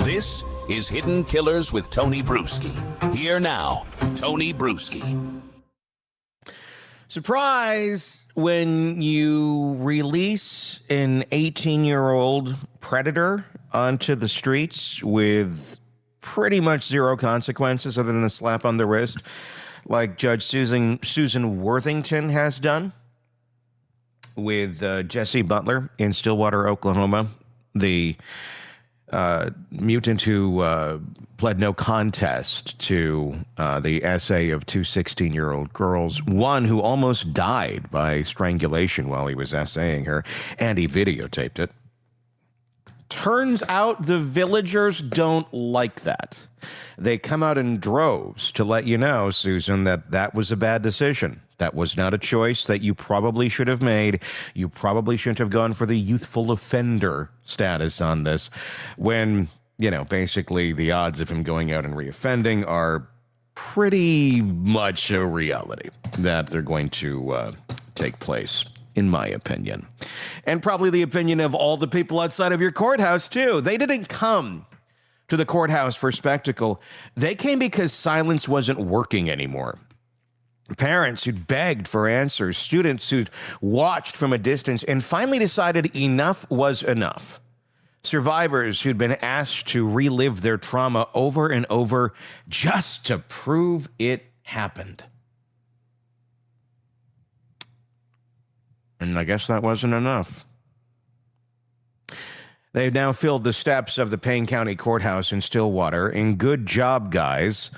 This is Hidden Killers with Tony Bruschi. Here now, Tony Bruschi. Surprise when you release an 18-year-old predator onto the streets with pretty much zero consequences other than a slap on the wrist, like Judge Susan Worthington has done with Jesse Butler in Stillwater, Oklahoma, the mutant who pled no contest to the essay of two 16-year-old girls, one who almost died by strangulation while he was essaying her, and he videotaped it. Turns out the villagers don't like that. They come out in droves to let you know, Susan, that that was a bad decision. That was not a choice that you probably should have made. You probably shouldn't have gone for the youthful offender status on this when, you know, basically the odds of him going out and reoffending are pretty much a reality that they're going to take place, in my opinion. And probably the opinion of all the people outside of your courthouse, too. They didn't come to the courthouse for spectacle. They came because silence wasn't working anymore. Parents who'd begged for answers, students who'd watched from a distance and finally decided enough was enough. Survivors who'd been asked to relive their trauma over and over just to prove it happened. And I guess that wasn't enough. They've now filled the steps of the Payne County Courthouse in Stillwater. And good job, guys.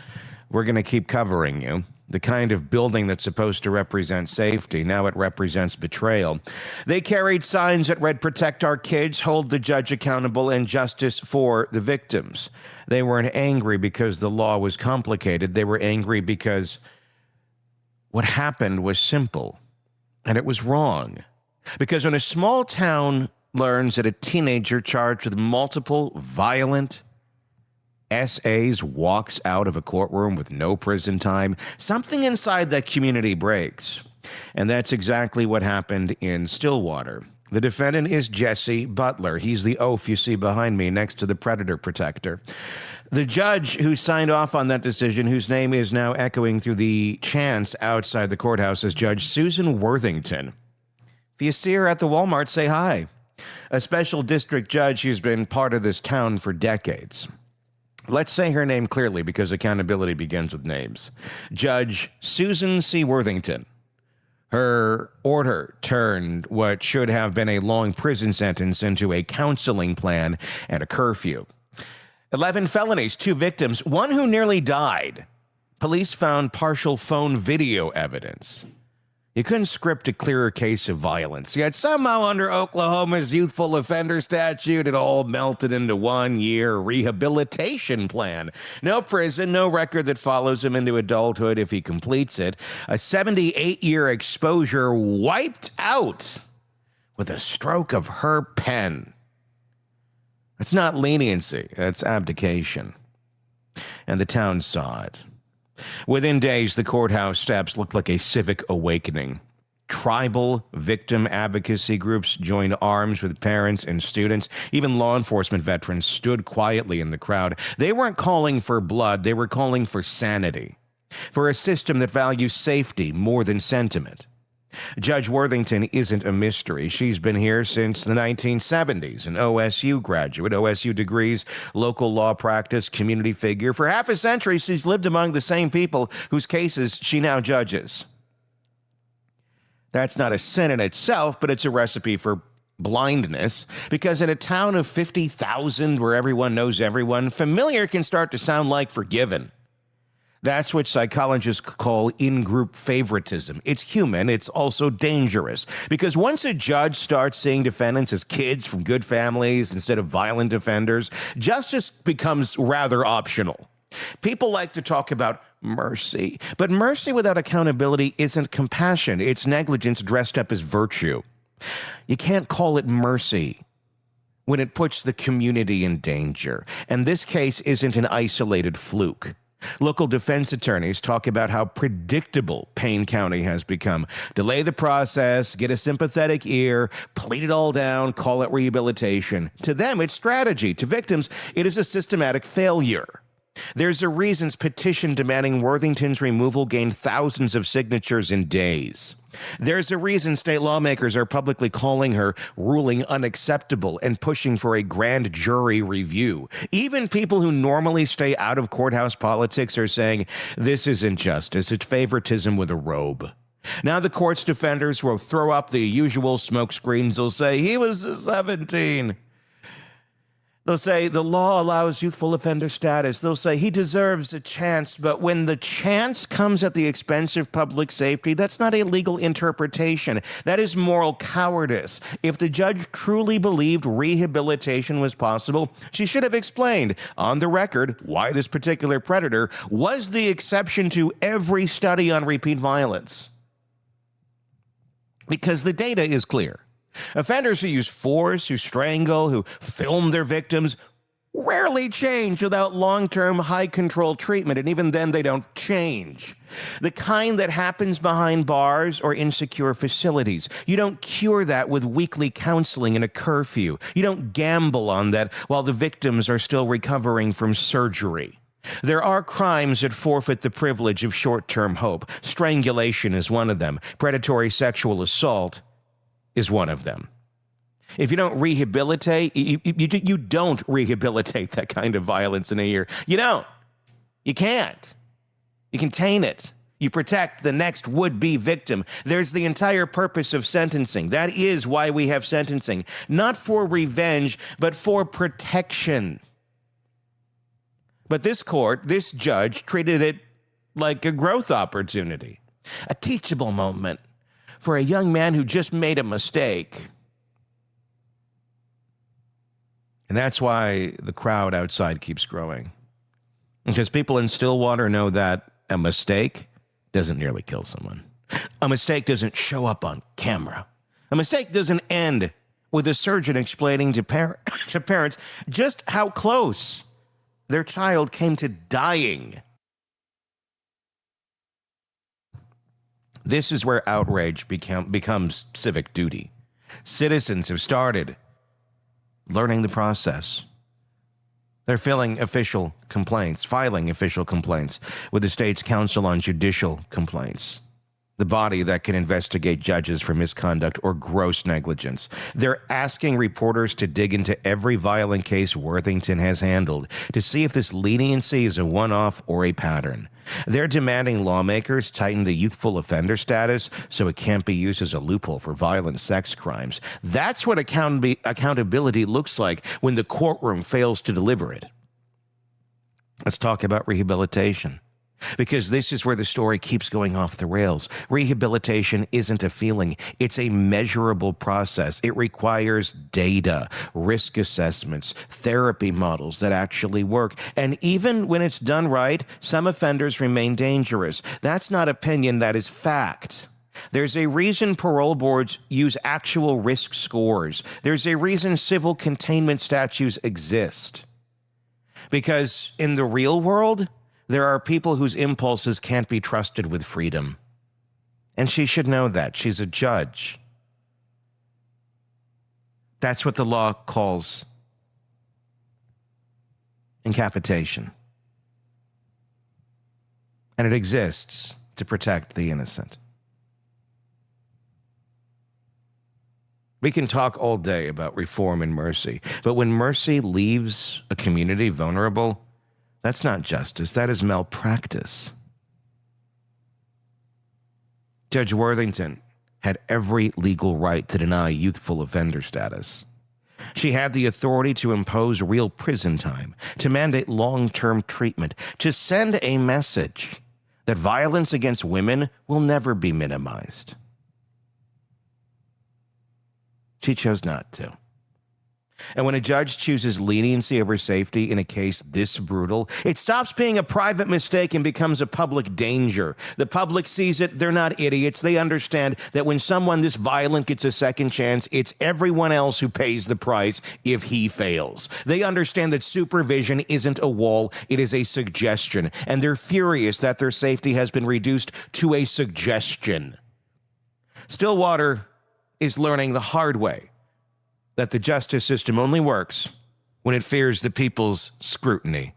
We're going to keep covering you. The kind of building that's supposed to represent safety, now it represents betrayal. They carried signs that read, "Protect our kids, hold the judge accountable, and justice for the victims." They weren't angry because the law was complicated. They were angry because what happened was simple, and it was wrong. Because when a small town learns that a teenager charged with multiple violent SAs walks out of a courtroom with no prison time, something inside that community breaks. And that's exactly what happened in Stillwater. The defendant is Jesse Butler. He's the oaf you see behind me next to the predator protector. The judge who signed off on that decision, whose name is now echoing through the chants outside the courthouse, is Judge Susan Worthington. If you see her at the Walmart, say hi. A special district judge who's been part of this town for decades. Let's say her name clearly because accountability begins with names. Judge Susan C. Worthington. Her order turned what should have been a long prison sentence into a counseling plan and a curfew. 11 felonies, 2 victims, one who nearly died. Police found partial phone video evidence. You couldn't script a clearer case of violence, yet somehow under Oklahoma's youthful offender statute, it all melted into 1 year rehabilitation plan. No prison, no record that follows him into adulthood if he completes it. A 78-year exposure wiped out with a stroke of her pen. That's not leniency, that's abdication. And the town saw it. Within days, the courthouse steps looked like a civic awakening. Tribal victim advocacy groups joined arms with parents and students. Even law enforcement veterans stood quietly in the crowd. They weren't calling for blood, they were calling for sanity, for a system that values safety more than sentiment. Judge Worthington isn't a mystery. She's been here since the 1970s, an OSU graduate, OSU degrees, local law practice, community figure. For half a century, she's lived among the same people whose cases she now judges. That's not a sin in itself, but it's a recipe for blindness, because in a town of 50,000 where everyone knows everyone, familiar can start to sound like forgiven. That's what psychologists call in-group favoritism. It's human. It's also dangerous. Because once a judge starts seeing defendants as kids from good families instead of violent offenders, justice becomes rather optional. People like to talk about mercy, but mercy without accountability isn't compassion. It's negligence dressed up as virtue. You can't call it mercy when it puts the community in danger. And this case isn't an isolated fluke. Local defense attorneys talk about how predictable Payne County has become. Delay the process, get a sympathetic ear, plead it all down, call it rehabilitation. To them, it's strategy. To victims, it is a systematic failure. There's a reasons petition demanding Worthington's removal gained thousands of signatures in days. There's a reason state lawmakers are publicly calling her ruling unacceptable and pushing for a grand jury review. Even people who normally stay out of courthouse politics are saying this isn't justice, it's favoritism with a robe. Now the court's defenders will throw up the usual smoke screens. They'll say he was 17. They'll say the law allows youthful offender status. They'll say he deserves a chance, but when the chance comes at the expense of public safety, that's not a legal interpretation. That is moral cowardice. If the judge truly believed rehabilitation was possible, she should have explained on the record why this particular predator was the exception to every study on repeat violence. Because the data is clear. Offenders who use force, who strangle, who film their victims rarely change without long-term high-control treatment, and even then they don't change. The kind that happens behind bars or insecure facilities. You don't cure that with weekly counseling and a curfew. You don't gamble on that while the victims are still recovering from surgery. There are crimes that forfeit the privilege of short-term hope. Strangulation is one of them. Predatory sexual assault is one of them. If you don't rehabilitate, you don't rehabilitate that kind of violence in a year. You don't. You can't. You contain it. You protect the next would-be victim. There's the entire purpose of sentencing. That is why we have sentencing. Not for revenge, but for protection. But this court, this judge, treated it like a growth opportunity, a teachable moment for a young man who just made a mistake. And that's why the crowd outside keeps growing. Because people in Stillwater know that a mistake doesn't nearly kill someone. A mistake doesn't show up on camera. A mistake doesn't end with a surgeon explaining to parents just how close their child came to dying. This is where outrage becomes civic duty. Citizens have started learning the process. They're filing official complaints with the state's Council on Judicial Complaints, the body that can investigate judges for misconduct or gross negligence. They're asking reporters to dig into every violent case Worthington has handled to see if this leniency is a one-off or a pattern. They're demanding lawmakers tighten the youthful offender status so it can't be used as a loophole for violent sex crimes. That's what accountability looks like when the courtroom fails to deliver it. Let's talk about rehabilitation. Because this is where the story keeps going off the rails. Rehabilitation isn't a feeling. It's a measurable process. It requires data, risk assessments, therapy models that actually work. And even when it's done right, some offenders remain dangerous. That's not opinion, that is fact. There's a reason parole boards use actual risk scores. There's a reason civil containment statutes exist. Because in the real world, there are people whose impulses can't be trusted with freedom. And she should know that. She's a judge. That's what the law calls incapitation. And it exists to protect the innocent. We can talk all day about reform and mercy, but when mercy leaves a community vulnerable, that's not justice. That is malpractice. Judge Worthington had every legal right to deny youthful offender status. She had the authority to impose real prison time, to mandate long-term treatment, to send a message that violence against women will never be minimized. She chose not to. And when a judge chooses leniency over safety in a case this brutal, it stops being a private mistake and becomes a public danger. The public sees it. They're not idiots. They understand that when someone this violent gets a second chance, it's everyone else who pays the price if he fails. They understand that supervision isn't a wall. It is a suggestion. And they're furious that their safety has been reduced to a suggestion. Stillwater is learning the hard way that the justice system only works when it fears the people's scrutiny.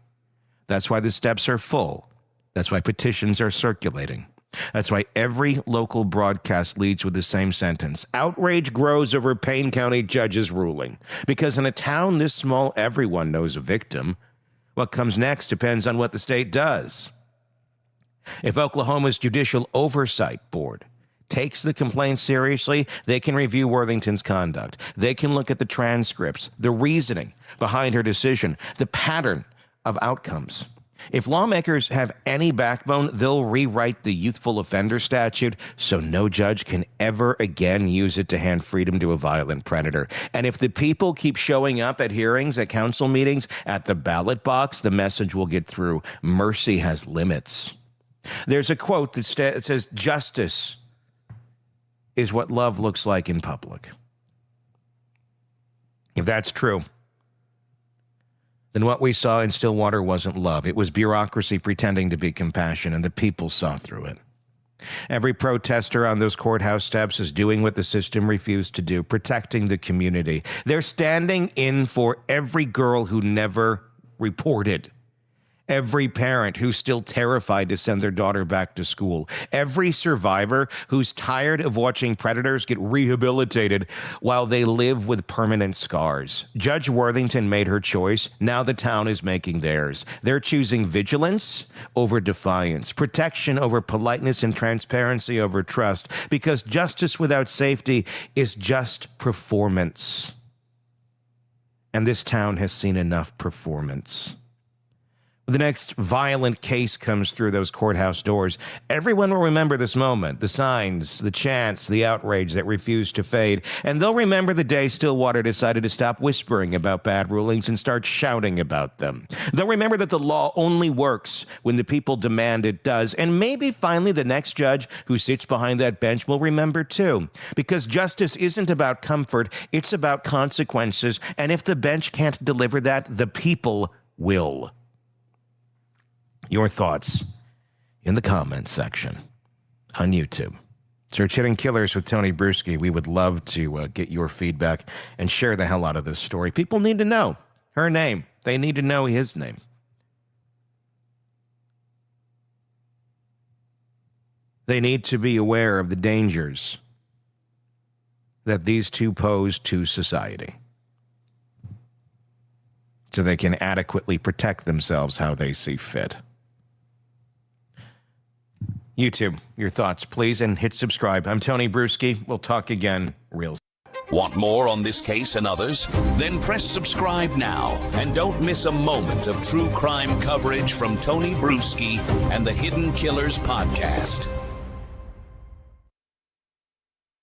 That's why the steps are full. That's why petitions are circulating. That's why every local broadcast leads with the same sentence. Outrage grows over Payne County judge's ruling. Because in a town this small, everyone knows a victim. What comes next depends on what the state does. If Oklahoma's Judicial Oversight Board takes the complaint seriously, they can review Worthington's conduct. They can look at the transcripts, the reasoning behind her decision, the pattern of outcomes. If lawmakers have any backbone, they'll rewrite the youthful offender statute so no judge can ever again use it to hand freedom to a violent predator. And if the people keep showing up at hearings, at council meetings, at the ballot box, the message will get through. Mercy has limits. There's a quote that says, "Justice is what love looks like in public." If that's true, then what we saw in Stillwater wasn't love. It was bureaucracy pretending to be compassion, and the people saw through it. Every protester on those courthouse steps is doing what the system refused to do, protecting the community. They're standing in for every girl who never reported. Every parent who's still terrified to send their daughter back to school. Every survivor who's tired of watching predators get rehabilitated while they live with permanent scars. Judge Worthington made her choice. Now the town is making theirs. They're choosing vigilance over defiance, protection over politeness, and transparency over trust, because justice without safety is just performance. And this town has seen enough performance. The next violent case comes through those courthouse doors, everyone will remember this moment, the signs, the chants, the outrage that refused to fade. And they'll remember the day Stillwater decided to stop whispering about bad rulings and start shouting about them. They'll remember that the law only works when the people demand it does. And maybe finally the next judge who sits behind that bench will remember too. Because justice isn't about comfort, it's about consequences. And if the bench can't deliver that, the people will. Your thoughts in the comments section on YouTube. Search Hidden Killers with Tony Bruschi. We would love to get your feedback and share the hell out of this story. People need to know her name. They need to know his name. They need to be aware of the dangers that these two pose to society, so they can adequately protect themselves how they see fit. YouTube, your thoughts, please, and hit subscribe. I'm Tony Bruschi. We'll talk again real soon. Want more on this case and others? Then press subscribe now and don't miss a moment of true crime coverage from Tony Bruschi and the Hidden Killers podcast.